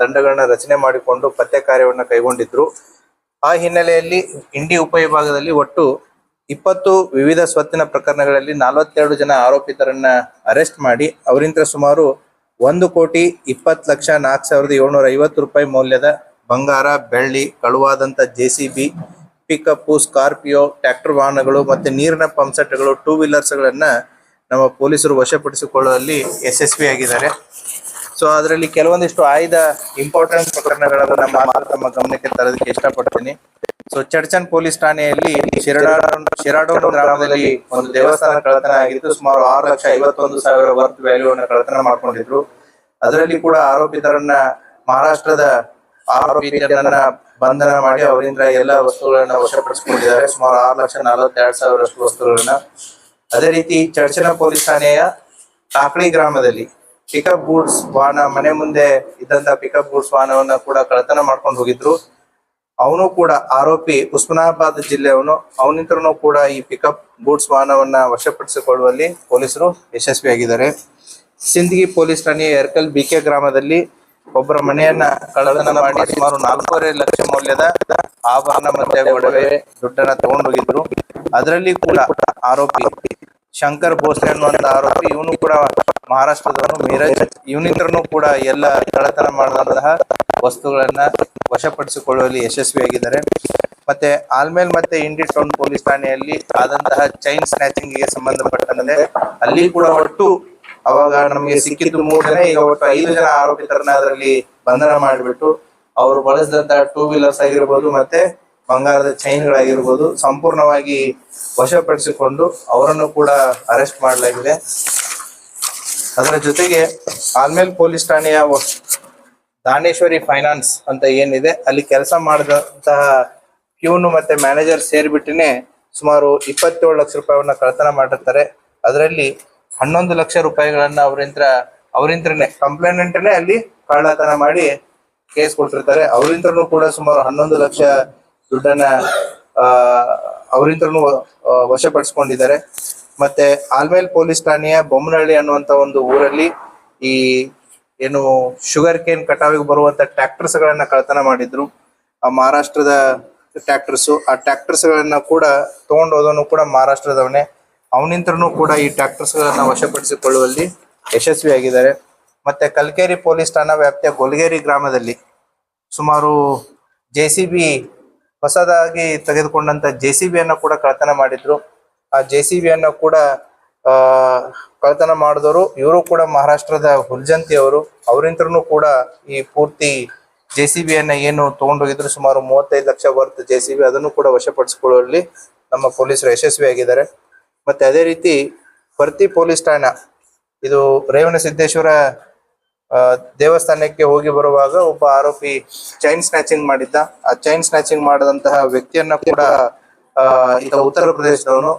ತಂಡಗಳನ್ನ ರಚನೆ ಮಾಡಿಕೊಂಡು ಪತ್ತೆ ಕಾರ್ಯವನ್ನು ಕೈಗೊಂಡಿದ್ರು. ಆ ಹಿನ್ನೆಲೆಯಲ್ಲಿ ಇಂಡಿ ಉಪವಿಭಾಗದಲ್ಲಿ ಒಟ್ಟು 20 ವಿವಿಧ ಸ್ವತ್ತಿನ ಪ್ರಕರಣಗಳಲ್ಲಿ 42 ಜನ ಆರೋಪಿತರನ್ನ ಅರೆಸ್ಟ್ ಮಾಡಿ ಅವರಿಂದ ಸುಮಾರು 1,20,04,750 ರೂಪಾಯಿ ಮೌಲ್ಯದ ಬಂಗಾರ, ಬೆಳ್ಳಿ, ಕಳುವಾದಂತ JCB, ಪಿಕಪ್, ಸ್ಕಾರ್ಪಿಯೋ, ಟ್ರ್ಯಾಕ್ಟರ್ ವಾಹನಗಳು ಮತ್ತೆ ನೀರಿನ ಪಂಪ್ ಸೆಟ್ಗಳು, 2 ವೀಲರ್ಸ್ಗಳನ್ನ ನಮ್ಮ ಪೊಲೀಸರು ವಶಪಡಿಸಿಕೊಳ್ಳುವಲ್ಲಿ ಯಶಸ್ವಿಯಾಗಿದ್ದಾರೆ. ಸೊ ಅದರಲ್ಲಿ ಕೆಲವೊಂದಿಷ್ಟು ಆಯ್ದ ಇಂಪಾರ್ಟೆಂಟ್ ಪ್ರಕರಣಗಳನ್ನು ತಮ್ಮ ಗಮನಕ್ಕೆ ತರೋದಕ್ಕೆ ಇಷ್ಟಪಡ್ತೀನಿ. ಸೊ ಚಡ್ಚನ್ ಪೊಲೀಸ್ ಠಾಣೆಯಲ್ಲಿ ಶಿರಾಡೋನ್ ಗ್ರಾಮದಲ್ಲಿ ಒಂದು ದೇವಸ್ಥಾನ ಕಳ್ಳತನ ಆಗಿದ್ದು ಸುಮಾರು 6,51,000 ವರ್ತ್ ವ್ಯಾಲ್ಯೂವನ್ನು ಕಳ್ಳತನ ಮಾಡ್ಕೊಂಡಿದ್ರು. ಅದರಲ್ಲಿ ಕೂಡ ಆರೋಪಿತರನ್ನ ಮಹಾರಾಷ್ಟ್ರದ ಆರೋಪಿತರನ್ನ ಬಂಧನ ಮಾಡಿ ಅವರಿಂದ ಎಲ್ಲ ವಸ್ತುಗಳನ್ನ ವಶಪಡಿಸಿಕೊಂಡಿದ್ದಾರೆ. ಸುಮಾರು 6,42,000 ವಸ್ತುಗಳನ್ನ. ಅದೇ ರೀತಿ ಚಡ್ಚನ ಪೊಲೀಸ್ ಠಾಣೆಯ ಟಾಕ್ಳಿ ಗ್ರಾಮದಲ್ಲಿ ಪಿಕಪ್ ಗೂಡ್ಸ್ ವಾಹನ, ಮನೆ ಮುಂದೆ ಇದ್ದಂತ ಪಿಕಪ್ ಗೂಡ್ಸ್ ವಾಹನವನ್ನ ಕೂಡ ಕಳ್ಳತನ ಮಾಡ್ಕೊಂಡು ಹೋಗಿದ್ರು. ಅವನು ಕೂಡ ಆರೋಪಿ ಉಸ್ಮಾನಾಬಾದ್ ಜಿಲ್ಲೆಯವನು. ಅವನಿಂದನೂ ಕೂಡ ಈ ಪಿಕಪ್ ಗೂಡ್ಸ್ ವಾಹನವನ್ನ ವಶಪಡಿಸಿಕೊಳ್ಳುವಲ್ಲಿ ಪೊಲೀಸರು ಯಶಸ್ವಿಯಾಗಿದ್ದಾರೆ. ಸಿಂದಗಿ ಪೊಲೀಸ್ ಠಾಣೆಯ ಎರ್ಕಲ್ BK ಗ್ರಾಮದಲ್ಲಿ ಒಬ್ಬರ ಮನೆಯನ್ನ ಕಳ್ಳತನ ಮಾಡಿ ಸುಮಾರು 4.5 ಲಕ್ಷ ಮೌಲ್ಯದ ಆಭರಣ ಮತ್ತೆ ಒಡವೆ ದುಡ್ಡನ್ನ ತಗೊಂಡೋಗಿದ್ರು. ಅದರಲ್ಲಿ ಕೂಡ ಆರೋಪಿ ಶಂಕರ್ ಭೋಸ್ಲೆ ಅನ್ನುವಂತ ಆರೋಪಿ, ಇವನು ಕೂಡ ಮಹಾರಾಷ್ಟ್ರದವನು, ಮೀರಜ್. ಇವನಿಂದನೂ ಕೂಡ ಎಲ್ಲ ಕಳ್ಳತನ ಮಾಡಿದಂತಹ ವಸ್ತುಗಳನ್ನ ವಶಪಡಿಸಿಕೊಳ್ಳುವಲ್ಲಿ ಯಶಸ್ವಿಯಾಗಿದ್ದಾರೆ. ಮತ್ತೆ ಆಲ್ಮೇಲ್ ಮತ್ತೆ ಇಂಡಿ ಟೌನ್ ಪೊಲೀಸ್ ಠಾಣೆಯಲ್ಲಿ ಆದಂತಹ ಚೈನ್ ಸ್ನ್ಯಾಚಿಂಗ್ ಗೆ ಸಂಬಂಧಪಟ್ಟಂತೆ ಅಲ್ಲಿ ಕೂಡ ಒಟ್ಟು ಅವಾಗ ನಮಗೆ ಸಿಕ್ಕಿದ್ದು 3 ಜನ, ಈಗ ಒಟ್ಟು 5 ಜನ ಆರೋಪಿತರನ್ನ ಅದರಲ್ಲಿ ಬಂಧನ ಮಾಡಿಬಿಟ್ಟು ಅವರು ಬಳಸಿದಂತ 2 ವೀಲರ್ಸ್ ಆಗಿರ್ಬೋದು ಮತ್ತೆ ಬಂಗಾರದ ಚೈನ್ಗಳಾಗಿರ್ಬೋದು ಸಂಪೂರ್ಣವಾಗಿ ವಶಪಡಿಸಿಕೊಂಡು ಅವರನ್ನು ಕೂಡ ಅರೆಸ್ಟ್ ಮಾಡಲಾಗಿದೆ. ಅದರ ಜೊತೆಗೆ ಆಲ್ಮೇಲ್ ಪೊಲೀಸ್ ಠಾಣೆಯ ದಾನೇಶ್ವರಿ ಫೈನಾನ್ಸ್ ಅಂತ ಏನಿದೆ ಅಲ್ಲಿ ಕೆಲಸ ಮಾಡಿದಂತಹ ಪ್ಯೂನು ಮತ್ತೆ ಮ್ಯಾನೇಜರ್ ಸೇರಿಬಿಟ್ಟಿನೇ ಸುಮಾರು 27 ಲಕ್ಷ ರೂಪಾಯಿಯನ್ನ ಕಳ್ಳತನ ಮಾಡಿರ್ತಾರೆ. ಅದರಲ್ಲಿ 11 ಲಕ್ಷ ರೂಪಾಯಿಗಳನ್ನ ಅವರಿಂದ್ರನೇ ಕಂಪ್ಲೇನೆಂಟ್ನೇ ಅಲ್ಲಿ ಕಳ್ಳತನ ಮಾಡಿ ಕೇಸ್ ಕೊಟ್ಟಿರ್ತಾರೆ. ಅವರಿಂದ್ರೂ ಕೂಡ ಸುಮಾರು 11 ಲಕ್ಷ ದುಡ್ಡನ್ನ ಅವರಿಂದ್ರೂ ವಶಪಡಿಸಿಕೊಂಡಿದ್ದಾರೆ. ಮತ್ತೆ ಆಲ್ಮೇಲ್ ಪೊಲೀಸ್ ಠಾಣೆಯ ಬೊಮ್ಮನಹಳ್ಳಿ ಅನ್ನುವಂತ ಒಂದು ಊರಲ್ಲಿ ಈ ಏನು ಶುಗರ್ ಕೇನ್ ಕಟಾವಿಗೆ ಬರುವಂತ ಟ್ರ್ಯಾಕ್ಟರ್ಸ್ ಗಳನ್ನ ಕಳ್ಳತನ ಮಾಡಿದ್ರು. ಆ ಮಹಾರಾಷ್ಟ್ರದ ಟ್ರ್ಯಾಕ್ಟರ್ಸ್, ಆ ಟ್ರ್ಯಾಕ್ಟರ್ಸ್ ಗಳನ್ನ ಕೂಡ ತಗೊಂಡೋದನು ಕೂಡ ಮಹಾರಾಷ್ಟ್ರದವನೇ. ಅವನಿಂದನೂ ಕೂಡ ಈ ಟ್ರ್ಯಾಕ್ಟರ್ಸ್ ಗಳನ್ನ ವಶಪಡಿಸಿಕೊಳ್ಳುವಲ್ಲಿ ಯಶಸ್ವಿಯಾಗಿದ್ದಾರೆ. ಮತ್ತೆ ಕಲ್ಕೇರಿ ಪೊಲೀಸ್ ಠಾಣಾ ವ್ಯಾಪ್ತಿಯ ಗೊಲ್ಗೇರಿ ಗ್ರಾಮದಲ್ಲಿ ಸುಮಾರು JCB ಹೊಸದಾಗಿ ತೆಗೆದುಕೊಂಡಂತ JCB ಅನ್ನ ಕೂಡ ಕಳ್ಳತನ ಮಾಡಿದ್ರು. ಆ JCB ಅನ್ನ ಕೂಡ ಕಳ್ಳತನ ಮಾಡಿದವರು ಇವರು ಕೂಡ ಮಹಾರಾಷ್ಟ್ರದ ಹುಲ್ಜಂತಿ ಅವರು. ಅವರಿಂದನೂ ಕೂಡ ಈ ಪೂರ್ತಿ JCB ಅನ್ನ ಏನು ತಗೊಂಡೋಗಿದ್ರು ಸುಮಾರು 35 ಲಕ್ಷ ವರ್ತ್ JCB ಅದನ್ನು ಕೂಡ ವಶಪಡಿಸಿಕೊಳ್ಳುವಲ್ಲಿ ನಮ್ಮ ಪೊಲೀಸರು ಯಶಸ್ವಿಯಾಗಿದ್ದಾರೆ. ಮತ್ತೆ ಅದೇ ರೀತಿ ಪರ್ತಿ ಪೊಲೀಸ್ ಠಾಣಾ, ಇದು ರೇವಣಸಿದ್ದೇಶ್ವರ ದೇವಸ್ಥಾನಕ್ಕೆ ಹೋಗಿ ಬರುವಾಗ ಒಬ್ಬ ಆರೋಪಿ ಚೈನ್ ಸ್ನ್ಯಾಚಿಂಗ್ ಮಾಡಿದ್ದ. ಆ ಚೈನ್ ಸ್ನ್ಯಾಚಿಂಗ್ ಮಾಡಿದಂತಹ ವ್ಯಕ್ತಿಯನ್ನ ಕೂಡ ಈಗ ಉತ್ತರ ಪ್ರದೇಶದವನು.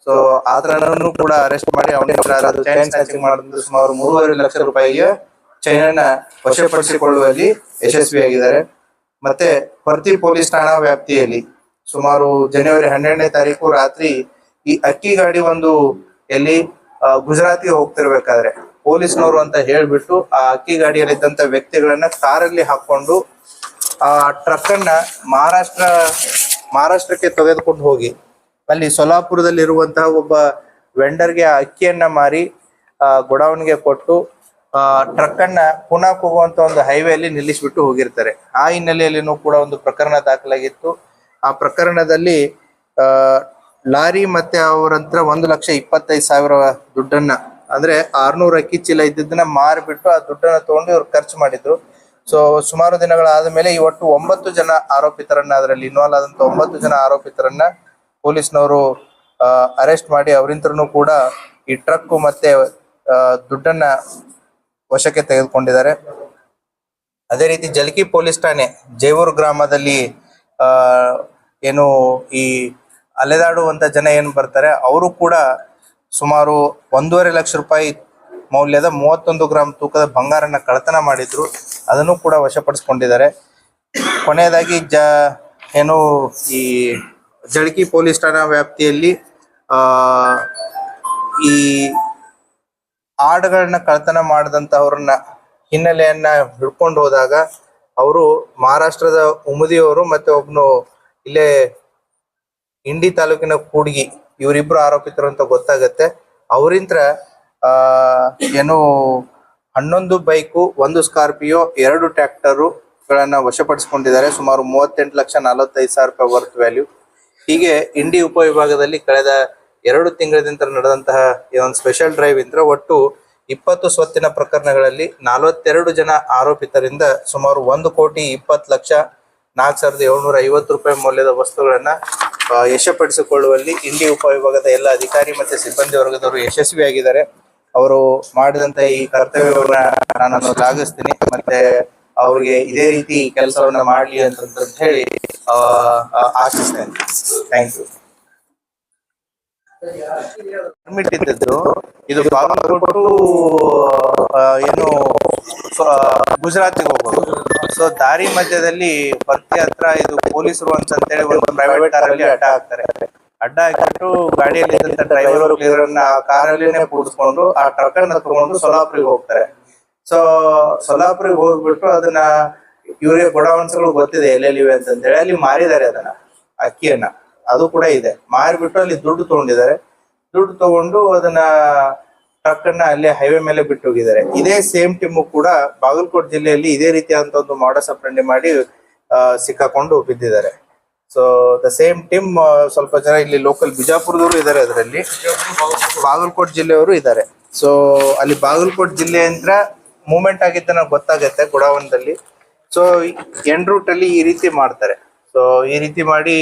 ಸೊ ಆತನನ್ನು ಕೂಡ ಅರೆಸ್ಟ್ ಮಾಡಿ ಅವನಿಗೆ ಚೈನ್ ಸ್ನ್ಯಾಚಿಂಗ್ ಮಾಡಿದ ಸುಮಾರು 3.5 ಲಕ್ಷ ರೂಪಾಯಿಗೆ ಚೈನ್ ಅನ್ನ ವಶಪಡಿಸಿಕೊಳ್ಳುವಲ್ಲಿ ಯಶಸ್ವಿಯಾಗಿದ್ದಾರೆ. ಮತ್ತೆ ಪರ್ತಿ ಪೊಲೀಸ್ ಠಾಣಾ ವ್ಯಾಪ್ತಿಯಲ್ಲಿ ಸುಮಾರು ಜನವರಿ 12ನೇ ತಾರೀಕು ರಾತ್ರಿ ಈ ಅಕ್ಕಿ ಗಾಡಿ ಒಂದು ಎಲ್ಲಿ ಗುಜರಾತ್ಗೆ ಹೋಗ್ತಿರ್ಬೇಕಾದ್ರೆ ಪೊಲೀಸ್ನವರು ಅಂತ ಹೇಳ್ಬಿಟ್ಟು ಆ ಅಕ್ಕಿ ಗಾಡಿಯಲ್ಲಿದ್ದಂತ ವ್ಯಕ್ತಿಗಳನ್ನ ಕಾರಲ್ಲಿ ಹಾಕೊಂಡು ಆ ಟ್ರಕ್ ಅನ್ನ ಮಹಾರಾಷ್ಟ್ರಕ್ಕೆ ತೆಗೆದುಕೊಂಡು ಹೋಗಿ ಅಲ್ಲಿ ಸೊಲಾಪುರದಲ್ಲಿ ಇರುವಂತಹ ಒಬ್ಬ ವೆಂಡರ್ಗೆ ಆ ಅಕ್ಕಿಯನ್ನ ಮಾರಿ ಗೋಡೌನ್ಗೆ ಕೊಟ್ಟು ಟ್ರಕ್ ಅನ್ನ ಪುನಾಕ್ ಹೋಗುವಂತ ಒಂದು ಹೈವೇಲಿ ನಿಲ್ಲಿಸ್ಬಿಟ್ಟು ಹೋಗಿರ್ತಾರೆ. ಆ ಹಿನ್ನೆಲೆಯಲ್ಲಿನೂ ಕೂಡ ಒಂದು ಪ್ರಕರಣ ದಾಖಲಾಗಿತ್ತು. ಆ ಪ್ರಕರಣದಲ್ಲಿ ಲಾರಿ ಮತ್ತೆ ಅವರಂತ್ರ 1,25,000 ದುಡ್ಡನ್ನ, ಅಂದ್ರೆ 600 ಅಕ್ಕಿ ಚೀಲ ಇದ್ದಿದ್ದನ್ನ ಮಾರಿಬಿಟ್ಟು ಆ ದುಡ್ಡನ್ನ ತಗೊಂಡು ಇವ್ರು ಖರ್ಚು ಮಾಡಿದ್ರು. ಸೊ ಸುಮಾರು ದಿನಗಳಾದ ಮೇಲೆ ಈ ಒಟ್ಟು 9 ಜನ ಆರೋಪಿತರನ್ನ, ಅದರಲ್ಲಿ ಇನ್ವಾಲ್ವ್ ಆದಂತ 9 ಜನ ಆರೋಪಿತರನ್ನ ಪೊಲೀಸ್ನವರು ಅರೆಸ್ಟ್ ಮಾಡಿ ಅವರಿಂದನೂ ಕೂಡ ಈ ಟ್ರಕ್ ಮತ್ತೆ ದುಡ್ಡನ್ನ ವಶಕ್ಕೆ ತೆಗೆದುಕೊಂಡಿದ್ದಾರೆ. ಅದೇ ರೀತಿ ಜಲ್ಕಿ ಪೊಲೀಸ್ ಠಾಣೆ ಜೈವೂರ್ ಗ್ರಾಮದಲ್ಲಿ ಏನು ಈ ಅಲೆದಾಡುವಂತ ಜನ ಏನ್ ಬರ್ತಾರೆ ಅವರು ಕೂಡ ಸುಮಾರು 1.5 ಲಕ್ಷ ರೂಪಾಯಿ ಮೌಲ್ಯದ 31 ಗ್ರಾಂ ತೂಕದ ಬಂಗಾರನ ಕಳ್ಳತನ ಮಾಡಿದ್ರು. ಅದನ್ನು ಕೂಡ ವಶಪಡಿಸಿಕೊಂಡಿದ್ದಾರೆ. ಕೊನೆಯದಾಗಿ ಏನು ಈ ಜಳಕಿ ಪೊಲೀಸ್ ಠಾಣಾ ವ್ಯಾಪ್ತಿಯಲ್ಲಿ ಈ ಆಡುಗಳನ್ನ ಕಳ್ಳತನ ಮಾಡಿದಂತವ್ರನ್ನ ಹಿನ್ನೆಲೆಯನ್ನ ಹಿಡ್ಕೊಂಡು ಹೋದಾಗ ಅವರು ಮಹಾರಾಷ್ಟ್ರದ ಉಮದಿಯವರು ಮತ್ತೆ ಒಬ್ನು ಇಲ್ಲೇ ಇಂಡಿ ತಾಲೂಕಿನ ಕೂಡ್ಗಿ ಇವರಿಬ್ರು ಆರೋಪಿತರು ಅಂತ ಗೊತ್ತಾಗತ್ತೆ. ಅವರಿಂತ್ರ ಏನು 11 ಬೈಕು, 1 ಸ್ಕಾರ್ಪಿಯೋ, 2 ಟ್ರ್ಯಾಕ್ಟರು ಗಳನ್ನ ವಶಪಡಿಸಿಕೊಂಡಿದ್ದಾರೆ. ಸುಮಾರು 38,45,000 ವರ್ತ್ ವ್ಯಾಲ್ಯೂ. ಹೀಗೆ ಇಂಡಿ ಉಪವಿಭಾಗದಲ್ಲಿ ಕಳೆದ 2 ತಿಂಗಳಿಂದ ನಡೆದಂತಹ ಒಂದು ಸ್ಪೆಷಲ್ ಡ್ರೈವ್ ಇಂದ ಒಟ್ಟು 20 ಸ್ವತ್ತಿನ ಪ್ರಕರಣಗಳಲ್ಲಿ 42 ಜನ ಆರೋಪಿತರಿಂದ ಸುಮಾರು 1,20,40,750 ರೂಪಾಯಿ ಮೌಲ್ಯದ ವಸ್ತುಗಳನ್ನ ಯಶಪಡಿಸಿಕೊಳ್ಳುವಲ್ಲಿ ಇಂಡಿ ಉಪವಿಭಾಗದ ಎಲ್ಲ ಅಧಿಕಾರಿ ಮತ್ತೆ ಸಿಬ್ಬಂದಿ ವರ್ಗದವರು ಯಶಸ್ವಿಯಾಗಿದ್ದಾರೆ. ಅವರು ಮಾಡಿದಂತ ಈ ಕರ್ತವ್ಯವನ್ನ ನಾನು ಶ್ಲಾಘಿಸ್ತೀನಿ. ಮತ್ತೆ ಅವ್ರಿಗೆ ಇದೇ ರೀತಿ ಕೆಲಸವನ್ನ ಮಾಡ್ಲಿ ಅಂತ ಹೇಳಿ ಆಶಿಸ್ತೇನೆ. Thank you. ಪರ್ಮಿಟ್ ಇದ್ದದ್ದು ಇದು ಬಾಗಲಕೋಟು ಏನು ಗುಜರಾತ್ಗೆ ಹೋಗೋದು. ಸೊ ದಾರಿ ಮಧ್ಯದಲ್ಲಿ ಬರ್ತಿ ಹತ್ರ ಇದು ಪೊಲೀಸರು ಅಂತೇಳಿ ಒಂದು ಪ್ರೈವೇಟ್ ಕಾರಲ್ಲಿ ಅಡ್ಡ ಹಾಕ್ತಾರೆ. ಅಡ್ಡ ಹಾಕಿಬಿಟ್ಟು ಗಾಡಿಯಲ್ಲಿ ಇದ್ದಂತ ಡ್ರೈವರ್ ಕ್ಲಿಯರನ್ನ ಆ ಕಾರಲ್ಲಿನೇ ಕೂಡಿಸ್ಕೊಂಡು ಆ ಟ್ರಕ್ ಅನ್ನ ತಗೊಂಡು ಸೊಲ್ಲಾಪುರಿಗೆ ಹೋಗ್ತಾರೆ. ಸೊ ಸೊಲ್ಲಾಪುರಿಗೆ ಹೋಗ್ಬಿಟ್ಟು ಅದನ್ನ ಇವ್ರಿಗೆ ಗಳು ಗೊತ್ತಿದೆ ಎಲ್ಲೆಲ್ಲಿವೆ ಅಂತಂದೇಳಿ ಅಲ್ಲಿ ಮಾರಿದ್ದಾರೆ ಅದನ್ನ, ಅಕ್ಕಿಯನ್ನ. ಅದು ಕೂಡ ಇದೆ. ಮಾರಿಬಿಟ್ಟು ಅಲ್ಲಿ ದುಡ್ಡು ತಗೊಂಡಿದ್ದಾರೆ. ದುಡ್ಡು ತಗೊಂಡು ಅದನ್ನ ಟ್ರಕ್ ಅನ್ನ ಅಲ್ಲೇ ಹೈವೇ ಮೇಲೆ ಬಿಟ್ಟು ಹೋಗಿದ್ದಾರೆ. ಇದೇ ಸೇಮ್ ಟೀಮು ಕೂಡ ಬಾಗಲಕೋಟೆ ಜಿಲ್ಲೆಯಲ್ಲಿ ಇದೇ ರೀತಿಯಾದಂತ ಒಂದು ಮಾಡಸ್ ಆಪರೇಂಡಿ ಮಾಡಿ ಸಿಕ್ಕಾಕೊಂಡು ಬಿದ್ದಿದ್ದಾರೆ. ಸೊ ದ ಸೇಮ್ ಟೀಮ್ ಸ್ವಲ್ಪ ಜನ ಇಲ್ಲಿ ಲೋಕಲ್ ಬಿಜಾಪುರದವರು ಇದ್ದಾರೆ, ಅದರಲ್ಲಿ ಬಾಗಲಕೋಟೆ ಜಿಲ್ಲೆಯವರು ಇದ್ದಾರೆ. ಸೊ ಅಲ್ಲಿ ಬಾಗಲಕೋಟೆ ಜಿಲ್ಲೆಯಿಂದ ಮೂವ್ಮೆಂಟ್ ಆಗಿದ್ದ ನನಗೆ ಗೊತ್ತಾಗತ್ತೆ ಗುಡಾವನದಲ್ಲಿ. ಸೊ ಎಂಡ್ ರೂಟ್ ಅಲ್ಲಿ ಈ ರೀತಿ ಮಾಡ್ತಾರೆ. ಸೊ ಈ ರೀತಿ ಮಾಡಿ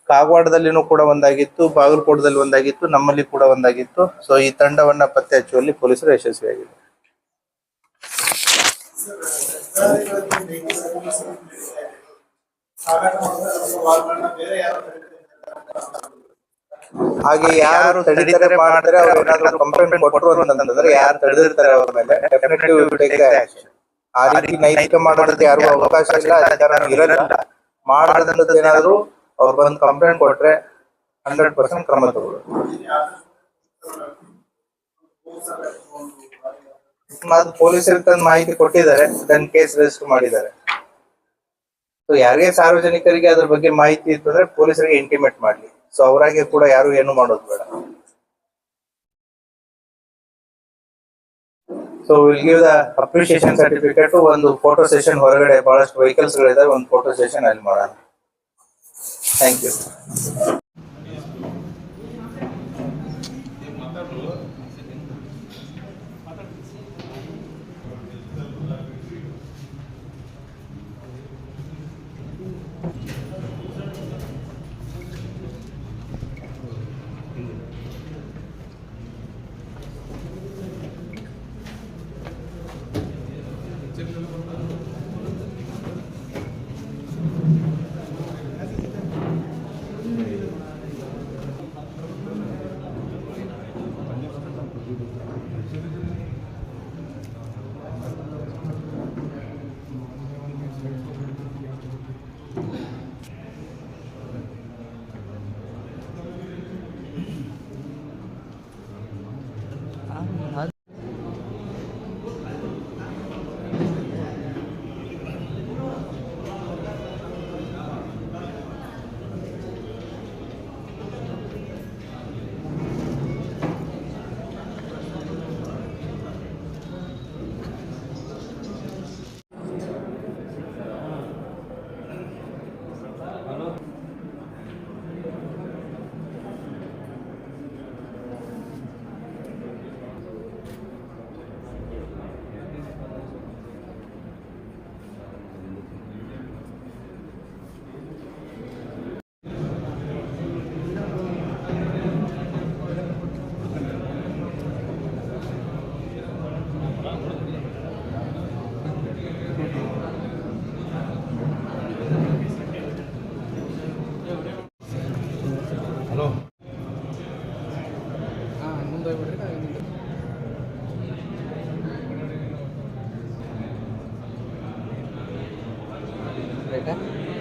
ಕಾಗವಾಡದಲ್ಲಿನೂ ಕೂಡ ಒಂದಾಗಿತ್ತು, ಬಾಗಲಕೋಟದಲ್ಲಿ ಒಂದಾಗಿತ್ತು, ನಮ್ಮಲ್ಲಿ ಕೂಡ ಒಂದಾಗಿತ್ತು. ಸೊ ಈ ತಂಡವನ್ನ ಪತ್ತೆ ಹಚ್ಚುವಲ್ಲಿ ಪೊಲೀಸರು ಯಶಸ್ವಿಯಾಗಿದ್ದಾರೆ. ಹಾಗೆ ಯಾರು ತಡಿತಾರೆ ಮಾಡ್ತಾರೆ ಅವ್ರು ಏನಾದ್ರು ಕಂಪ್ಲೇಂಟ್ ಕೊಟ್ಟರು ಅಂತಂದ್ರೆ ಯಾರು ತಡೆದಿರ್ತಾರೆ ಅವ್ರ ಮೇಲೆ ಡೆಫಿನೆಟ್ಲಿ ವಿಲ್ ಟೇಕ್ ಆಕ್ಷನ್. ಆ ರೀತಿ ನೈತಿಕ ಮಾಡೋದಕ್ಕೆ ಯಾರಿಗೂ ಅವಕಾಶ ಇಲ್ಲ, ಅಧಿಕಾರ ಇರಲ್ಲ. ಮಾಡದಂತದ್ದು ಏನಾದ್ರು ಅವ್ರು ಬಂದು ಕಂಪ್ಲೇಂಟ್ ಕೊಟ್ರೆ 100% ಕ್ರಮ ತಗೊಳ್ಳೋದು. ಪೊಲೀಸರಿಗೆ ತಂದು ಮಾಹಿತಿ ಕೊಟ್ಟಿದ್ದಾರೆ, ದೆನ್ ಕೇಸ್ ರಿಜಿಸ್ಟರ್ ಮಾಡಿದ್ದಾರೆ. ಸೊ ಯಾರಿಗೆ ಸಾರ್ವಜನಿಕರಿಗೆ ಅದ್ರ ಬಗ್ಗೆ ಮಾಹಿತಿ ಇತ್ತಂದ್ರೆ ಪೊಲೀಸರಿಗೆ ಇಂಟಿಮೇಟ್ ಮಾಡ್ಲಿ. ಸೊ ಅವರಾಗೆ ಕೂಡ ಯಾರು ಏನು ಮಾಡೋದು ಬೇಡ. So will give the appreciation certificate. ಒಂದು ಫೋಟೋ ಸೆಷನ್ ಹೊರಗಡೆ ಬಹಳಷ್ಟು ವೆಹಿಕಲ್ಸ್ ಗಳಿದಾವೆ, ಒಂದು ಫೋಟೋ ಸೆಷನ್ ಅಲ್ಲಿ ಮಾಡೋಣ. Thank you.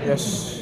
Yes.